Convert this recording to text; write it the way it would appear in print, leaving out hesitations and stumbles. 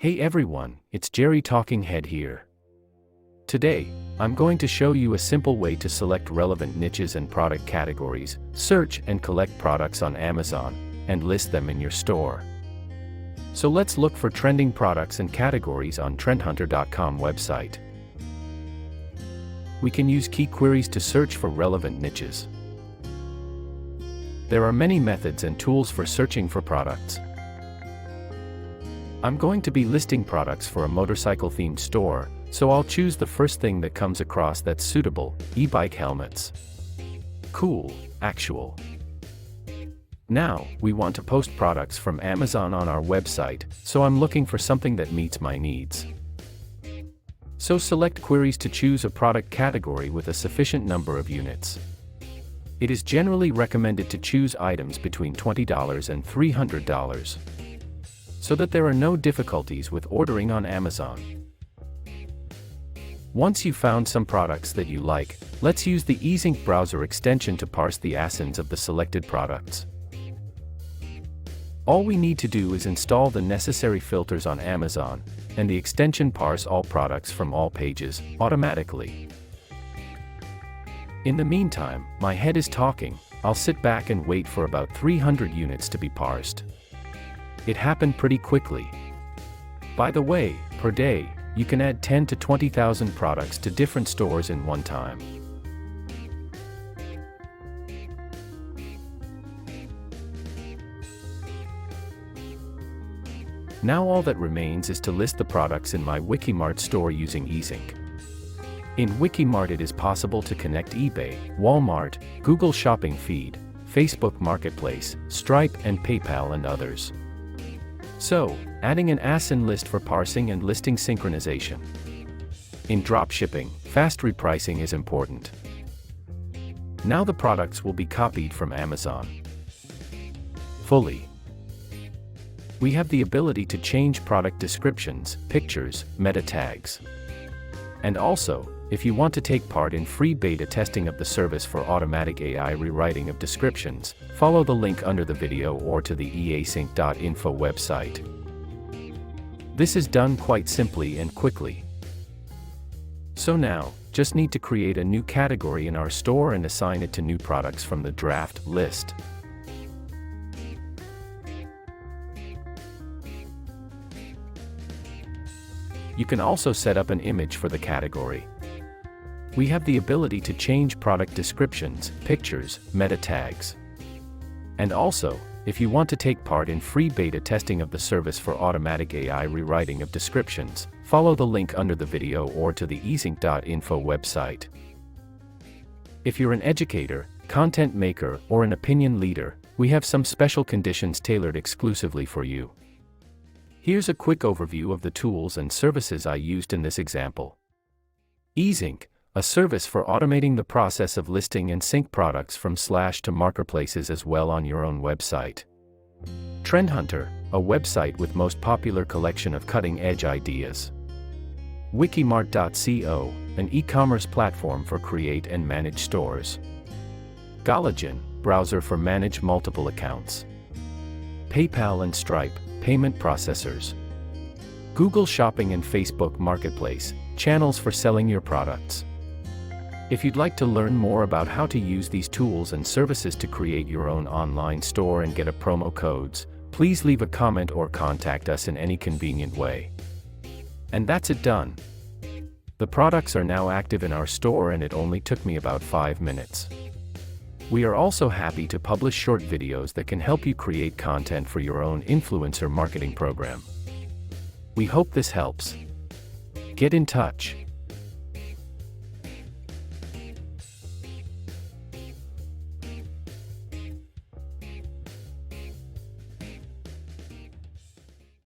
Hey everyone, it's Jerry Talking Head here. Today, I'm going to show you a simple way to select relevant niches and product categories, search and collect products on Amazon, and list them in your store. So let's look for trending products and categories on Trendhunter.com website. We can use key queries to search for relevant niches. There are many methods and tools for searching for products. I'm going to be listing products for a motorcycle-themed store, so I'll choose the first thing that comes across that's suitable: e-bike helmets. Cool, actual. Now, we want to post products from Amazon on our website, so I'm looking for something that meets my needs. So select queries to choose a product category with a sufficient number of units. It is generally recommended to choose items between $20 and $300. So that there are no difficulties with ordering on Amazon. Once you've found some products that you like, let's use the easync browser extension to parse the ASINs of the selected products. All we need to do is install the necessary filters on Amazon, and the extension parse all products from all pages, automatically. In the meantime, my head is talking. I'll sit back and wait for about 300 units to be parsed. It happened pretty quickly. By the way, per day, you can add 10 to 20,000 products to different stores in one time. Now all that remains is to list the products in my Wikimart store using easync. In Wikimart it is possible to connect eBay, Walmart, Google Shopping Feed, Facebook Marketplace, Stripe and PayPal and others. So, adding an ASIN list for parsing and listing synchronization. In dropshipping, fast repricing is important. Now the products will be copied from Amazon. Fully. We have the ability to change product descriptions, pictures, meta tags. And also, if you want to take part in free beta testing of the service for automatic AI rewriting of descriptions, follow the link under the video or to the easync.info website. This is done quite simply and quickly. So now, just need to create a new category in our store and assign it to new products from the draft list. You can also set up an image for the category. We have the ability to change product descriptions, pictures, meta tags. And also, if you want to take part in free beta testing of the service for automatic AI rewriting of descriptions, follow the link under the video or to the easync.info website. If you're an educator, content maker, or an opinion leader, we have some special conditions tailored exclusively for you. Here's a quick overview of the tools and services I used in this example. easync, a service for automating the process of listing and sync products from / to marketplaces as well on your own website. Trendhunter, a website with most popular collection of cutting-edge ideas. Wikimart.co, an e-commerce platform for create and manage stores. Galagen, browser for manage multiple accounts. PayPal and Stripe, payment processors. Google Shopping and Facebook Marketplace, channels for selling your products. If you'd like to learn more about how to use these tools and services to create your own online store and get a promo codes, please leave a comment or contact us in any convenient way. And that's it done. The products are now active in our store and it only took me about 5 minutes. We are also happy to publish short videos that can help you create content for your own influencer marketing program. We hope this helps. Get in touch.